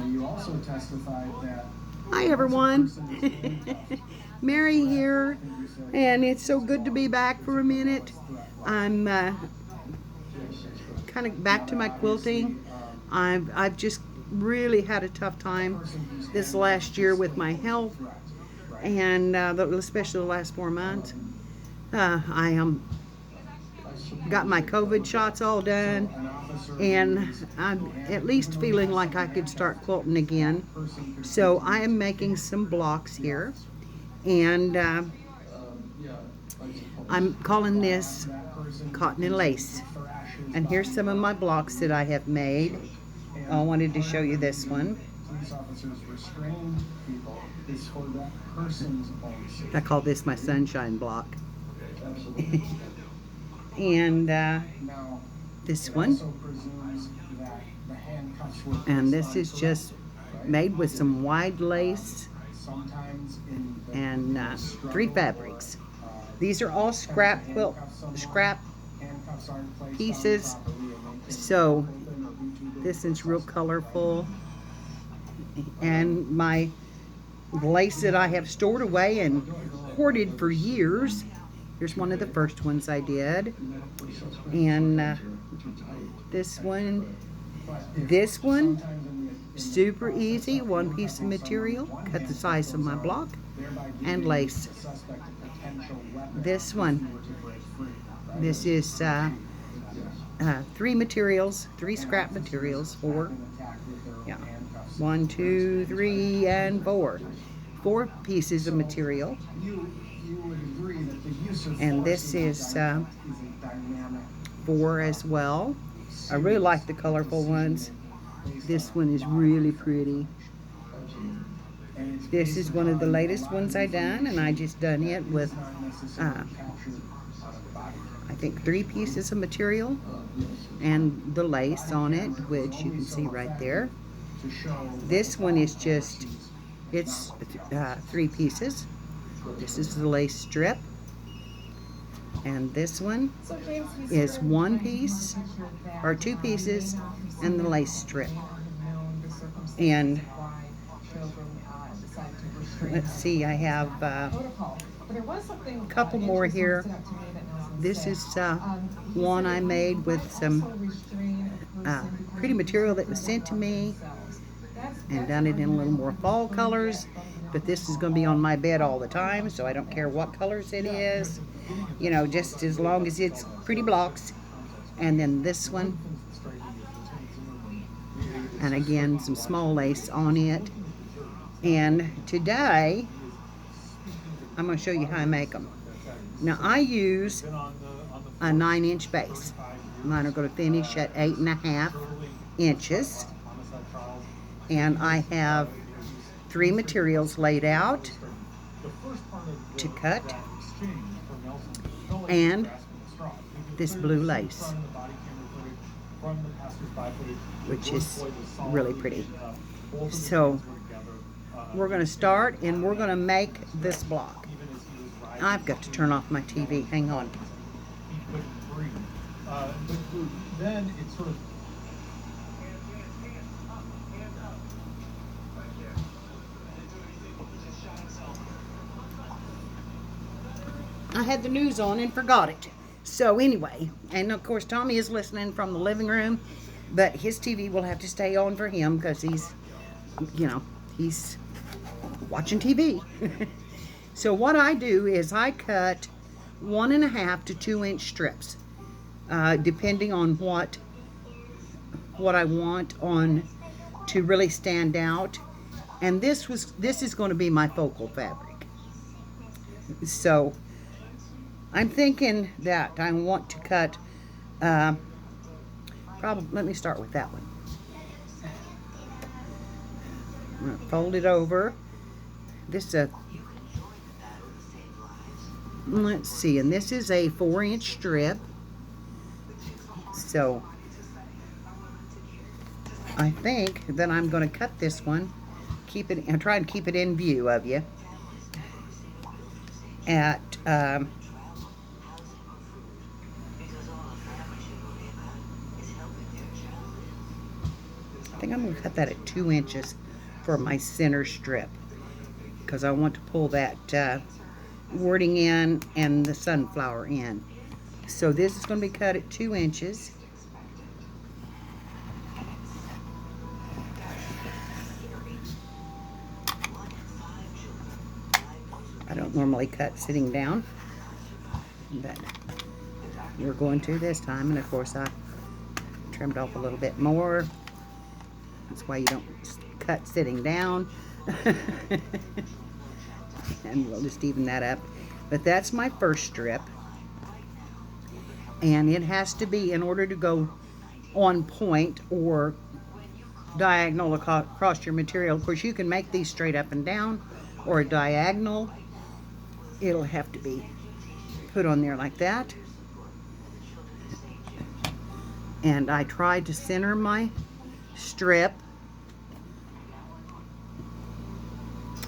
You also testified that. Hi everyone, Mary here, and it's so good to be back for a minute. I'm kind of back to my quilting. I've just really had a tough time this last year with my health, and especially the last 4 months. I got my COVID shots all done, and I'm at least feeling like I could start quilting again. So I am making some blocks here, and I'm calling this cotton and lace. And here's some of my blocks that I have made. I wanted to show you this one. I call this my sunshine block. And this one. And this is just made with some wide lace and 3 fabrics. These are all scrap pieces. So this is real colorful. And my lace that I have stored away and hoarded for years. Here's one of the first ones I did. And this one, super easy, 1 piece of material, cut the size of my block, and lace. This one, this is 3 materials, 3 scrap materials, 4, yeah, 1, 2, 3, and 4. 4 pieces of material. And this is 4 as well. I really like the colorful ones. This one is really pretty. This is one of the latest ones I done, and I just done it with I think 3 pieces of material and the lace on it, which you can see right there. This one is just, it's 3 pieces. This is the lace strip. And this one is 1 piece or 2 pieces and the lace strip. And let's see, I have a couple more here. This is one I made with some pretty material that was sent to me, and done it in a little more fall colors. But this is going to be on my bed all the time, so I don't care what colors it is, you know, just as long as it's pretty blocks. And then this one, and again some small lace on it. And today I'm going to show you how I make them. Now I use a 9-inch base. Mine are going to finish at 8.5 inches. And I have 3 materials laid out to cut, and this blue lace, which is really pretty. So we're going to start, and we're going to make this block. I've got to turn off my TV. Hang on. Then it's sort of I had the news on and forgot it. So anyway, and of course Tommy is listening from the living room, but his TV will have to stay on for him because he's, you know, he's watching TV. So what I do is I cut 1.5 to 2-inch strips, depending on what I want on to really stand out. And this is going to be my focal fabric. So I'm thinking that I want to cut, probably, let me start with that one. I'm going to fold it over. This is let's see, and this is a 4-inch strip. So I think that I'm going to cut this one, keep it, and try and keep it in view of you, at think I'm going to cut that at 2 inches for my center strip, because I want to pull that wording in and the sunflower in. So this is going to be cut at 2 inches. I don't normally cut sitting down, but we're going to this time. And of course I trimmed off a little bit more. That's why you don't cut sitting down. And we'll just even that up. But that's my first strip. And it has to be, in order to go on point or diagonal across your material. Of course, you can make these straight up and down or a diagonal. It'll have to be put on there like that. And I tried to center my strip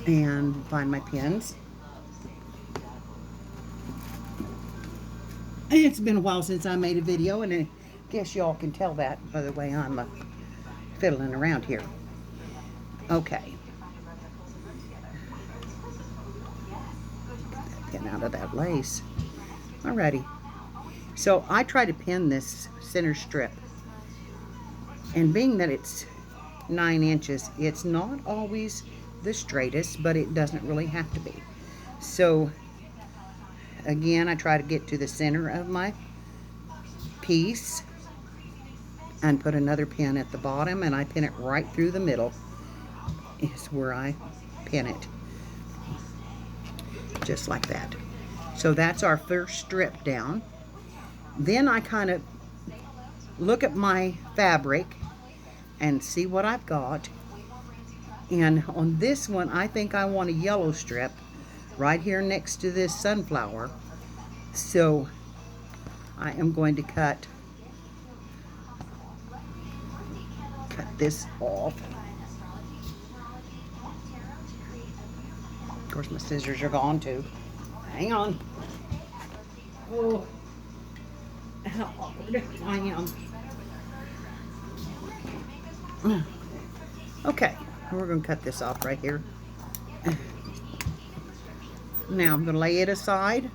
and find my pins. It's been a while since I made a video, and I guess y'all can tell that by the way I'm fiddling around here. Okay. Getting out of that lace. Alrighty. So I try to pin this center strip. And being that it's 9 inches, it's not always the straightest, but it doesn't really have to be. So again, I try to get to the center of my piece and put another pin at the bottom, and I pin it right through the middle is where I pin it. Just like that. So that's our first strip down. Then I kind of look at my fabric and see what I've got. And on this one, I think I want a yellow strip right here next to this sunflower. So I am going to cut this off. Of course, my scissors are gone too. Hang on. Oh, how awkward I am. Okay, we're going to cut this off right here. Now I'm going to lay it aside.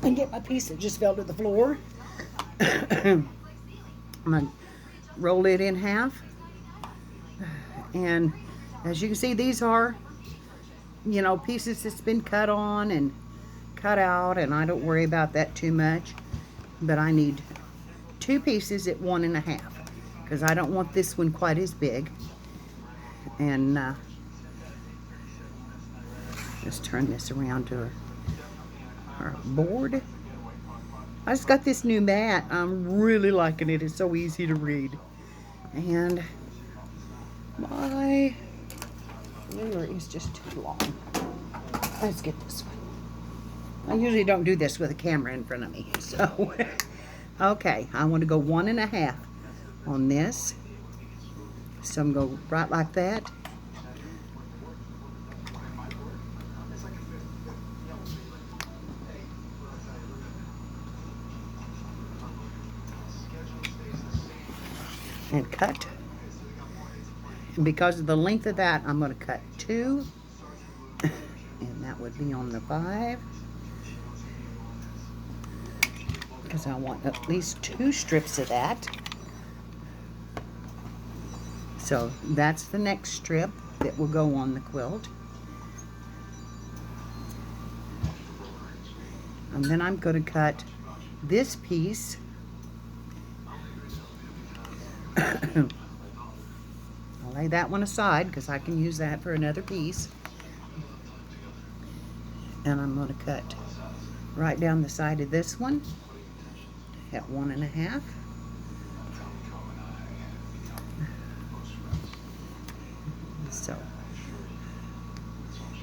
And get my piece that just fell to the floor. I'm going to roll it in half. And as you can see, these are, you know, pieces that's been cut on and cut out, and I don't worry about that too much. But I need 2 pieces at 1 1/2 because I don't want this one quite as big. And just turn this around to our board. I just got this new mat. I'm really liking it. It's so easy to read. And my ruler is just too long. Let's get this one. I usually don't do this with a camera in front of me. So, okay, I want to go 1 1/2 on this. So I'm going to go right like that. And cut. And because of the length of that, I'm going to cut 2. And that would be on the 5. Because I want at least 2 strips of that. So that's the next strip that will go on the quilt. And then I'm going to cut this piece. I'll lay that one aside because I can use that for another piece. And I'm going to cut right down the side of this one at 1 1/2. So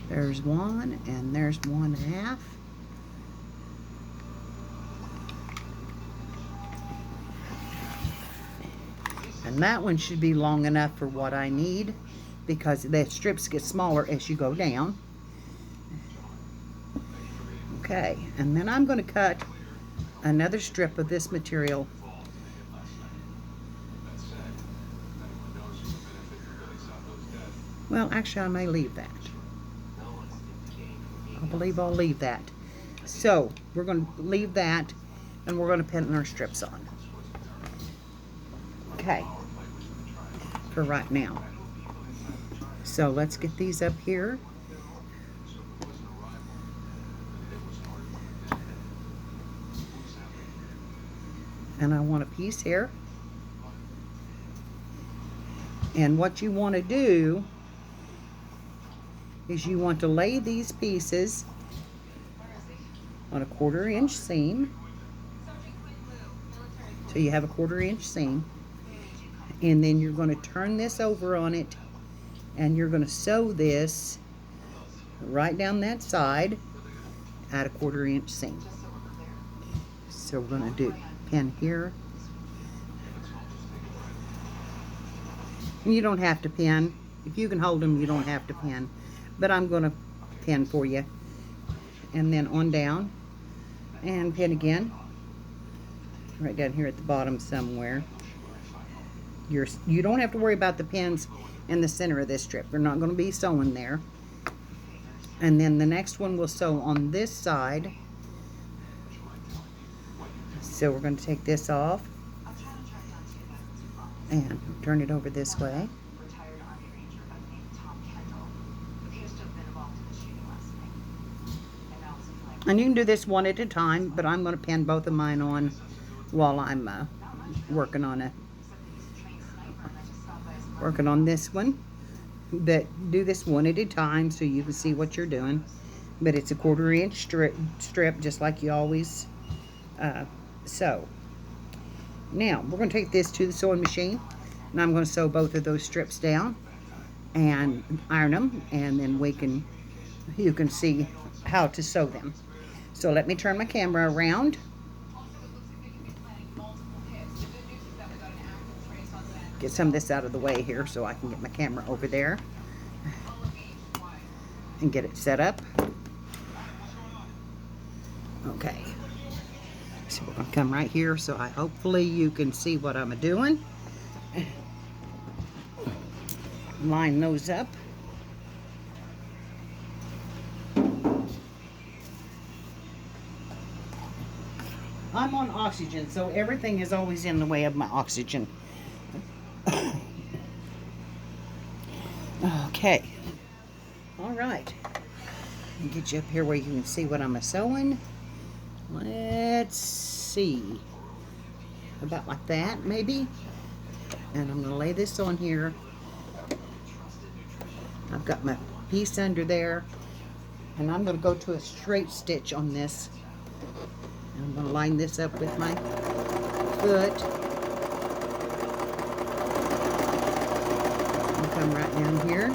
there's 1 and there's 1 1/2. And that one should be long enough for what I need because the strips get smaller as you go down. Okay, and then I'm going to cut another strip of this material Well, actually, I may leave that. I believe I'll leave that. So, we're going to leave that, and we're going to pin our strips on. Okay. For right now. So, let's get these up here. And I want a piece here. And what you want to do is you want to lay these pieces on a 1/4 inch seam. So you have a 1/4 inch seam. And then you're going to turn this over on it, and you're going to sew this right down that side at a 1/4 inch seam. So we're going to do pin here. And you don't have to pin. If you can hold them, you don't have to pin. But I'm going to pin for you. And then on down. And pin again. Right down here at the bottom somewhere. You don't have to worry about the pins in the center of this strip. We're not going to be sewing there. And then the next one we'll sew on this side. So we're going to take this off and turn it over this way. And you can do this one at a time, but I'm going to pin both of mine on while I'm working on this one. But do this one at a time so you can see what you're doing. But it's a 1/4 inch strip just like you always sew. Now we're going to take this to the sewing machine, and I'm going to sew both of those strips down and iron them, and then you can see how to sew them. So let me turn my camera around. Get some of this out of the way here so I can get my camera over there and get it set up. Okay. So we're going to come right here so hopefully you can see what I'm doing. Line those up. I'm on oxygen, so everything is always in the way of my oxygen. Okay. All right. Get you up here where you can see what I'm sewing. Let's see. About like that, maybe. And I'm going to lay this on here. I've got my piece under there. And I'm going to go to a straight stitch on this. I'm going to line this up with my foot. And come right down here.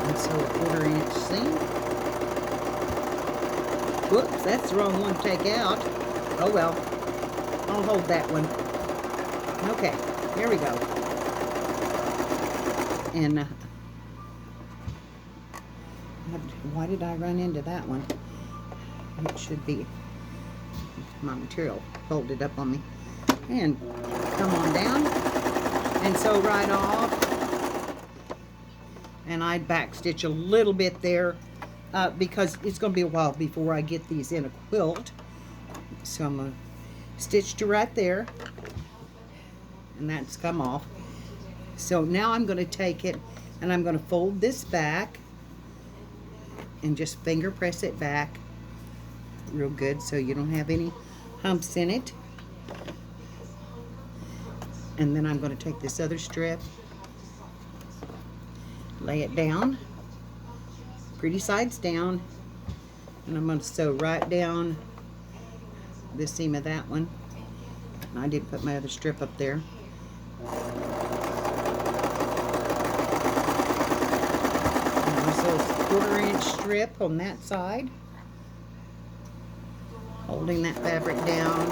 And sew a 1/4 inch seam. Whoops, that's the wrong one to take out. Oh well. I'll hold that one. Okay, here we go. And why did I run into that one? It should be my material folded up on me. And come on down and sew right off. And I back stitch a little bit there because it's going to be a while before I get these in a quilt. So I'm going to stitch to right there, and that's come off. So now I'm going to take it and I'm going to fold this back and just finger press it back real good so you don't have any humps in it. And then I'm going to take this other strip, lay it down, pretty sides down, and I'm going to sew right down the seam of that one. And I did put my other strip up there. So it's a 1/4 inch strip on that side. Holding that fabric down.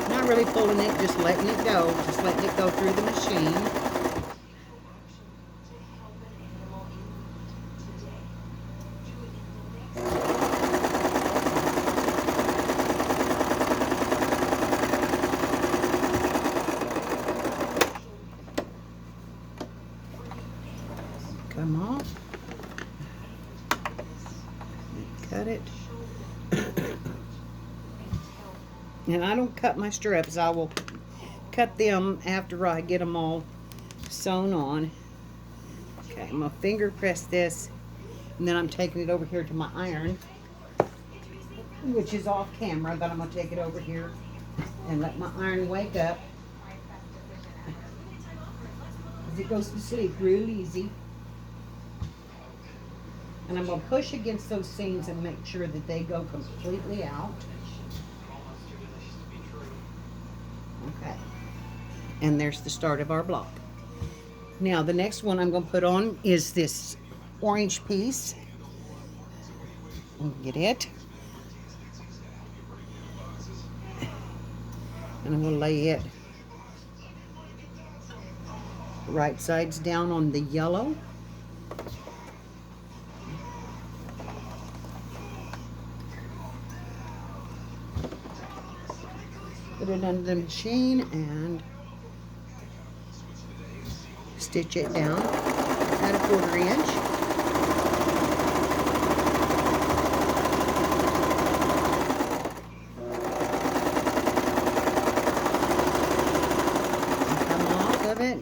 Not really pulling it, just letting it go. Just letting it go through the machine. it. And I don't cut my strips. I will cut them after I get them all sewn on. Okay, I'm going to finger press this, and then I'm taking it over here to my iron, which is off camera, but I'm going to take it over here and let my iron wake up. As it goes to sleep real easy. And I'm going to push against those seams and make sure that they go completely out. Okay. And there's the start of our block. Now the next one I'm going to put on is this orange piece. Get it? And I'm going to lay it right sides down on the yellow. Put it under the machine and stitch it down at a 1/4 inch. Come off of it,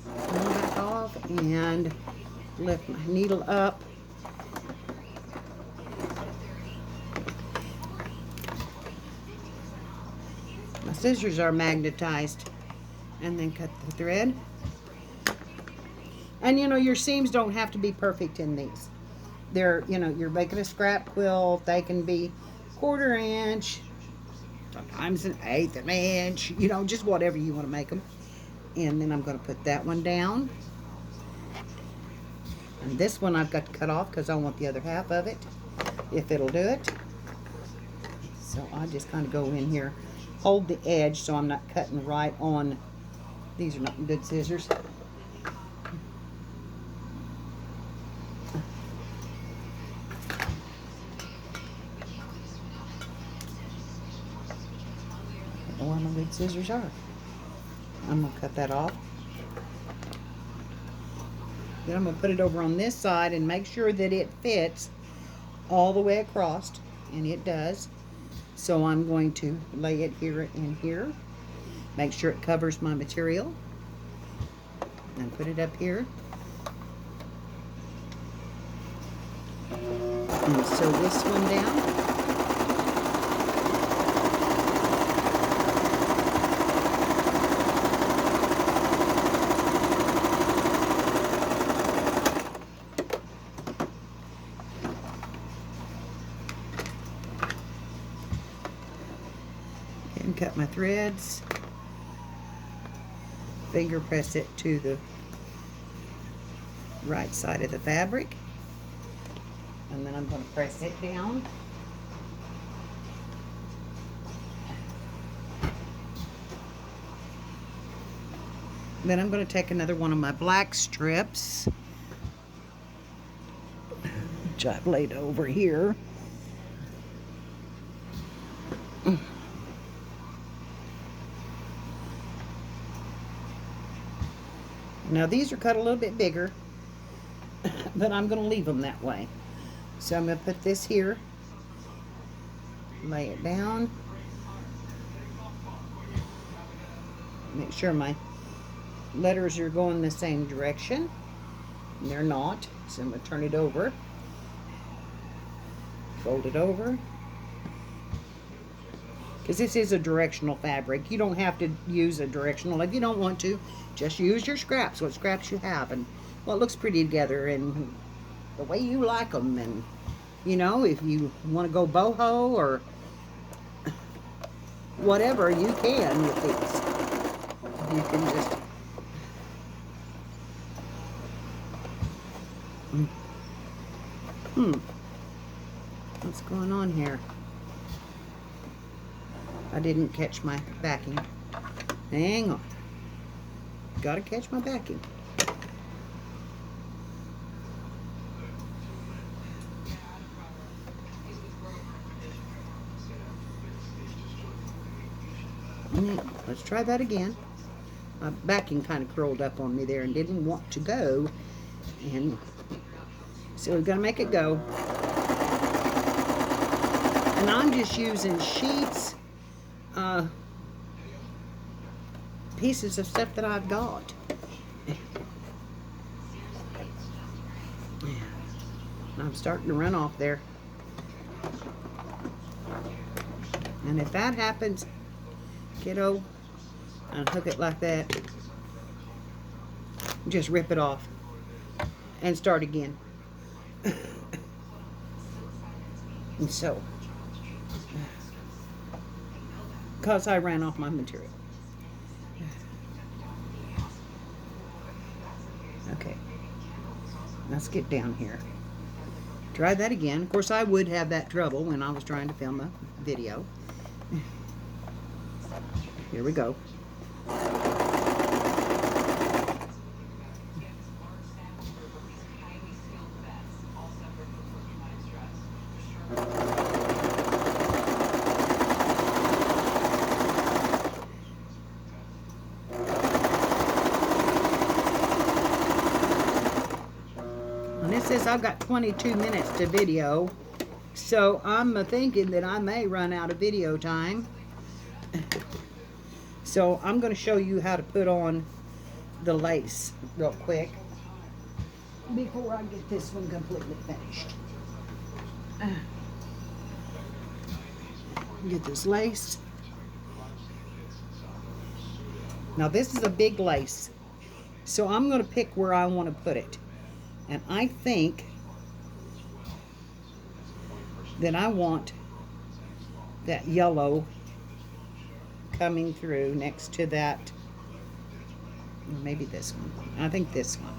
pull that off, and lift my needle up. My scissors are magnetized, and then cut the thread. And you know, your seams don't have to be perfect in these. They're, you know, you're making a scrap quilt, they can be 1/4 inch, sometimes 1/8 of an inch, you know, just whatever you want to make them. And then I'm going to put that one down. And this one I've got to cut off because I want the other half of it, if it'll do it. So I just kind of go in here, hold the edge so I'm not cutting right on. These are not good scissors. I don't know where my good scissors are. I'm going to cut that off. Then I'm going to put it over on this side and make sure that it fits all the way across, and it does. So I'm going to lay it here and here. Make sure it covers my material. And put it up here. And sew this one down. And cut my threads. Finger press it to the right side of the fabric, and then I'm going to press it down. Then I'm going to take another one of my black strips, which I've laid over here. Now these are cut a little bit bigger, but I'm going to leave them that way. So I'm going to put this here, lay it down, make sure my letters are going the same direction. And they're not, so I'm going to turn it over, fold it over, because this is a directional fabric. You don't have to use a directional if you don't want to. Just use your scraps, what scraps you have, and well, it looks pretty together and the way you like them. And you know, if you want to go boho or whatever, you can with these. You can just what's going on here? I didn't catch my backing. Hang on. Gotta catch my backing. Let's try that again. My backing kind of curled up on me there and didn't want to go. And so we're gonna make it go. And I'm just using sheets, pieces of stuff that I've got. I'm starting to run off there. And if that happens, kiddo, unhook it like that. Just rip it off and start again. And so, because I ran off my material. Okay, let's get down here. Try that again. Of course, I would have that trouble when I was trying to film a video. Here we go. And it says I've got 22 minutes to video, so I'm thinking that I may run out of video time. So I'm going to show you how to put on the lace real quick before I get this one completely finished. Get this lace. Now this is a big lace, so I'm going to pick where I want to put it. And I think that I want that yellow coming through next to that, maybe this one. I think this one.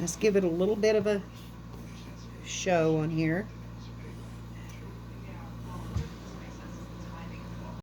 Let's give it a little bit of a show on here.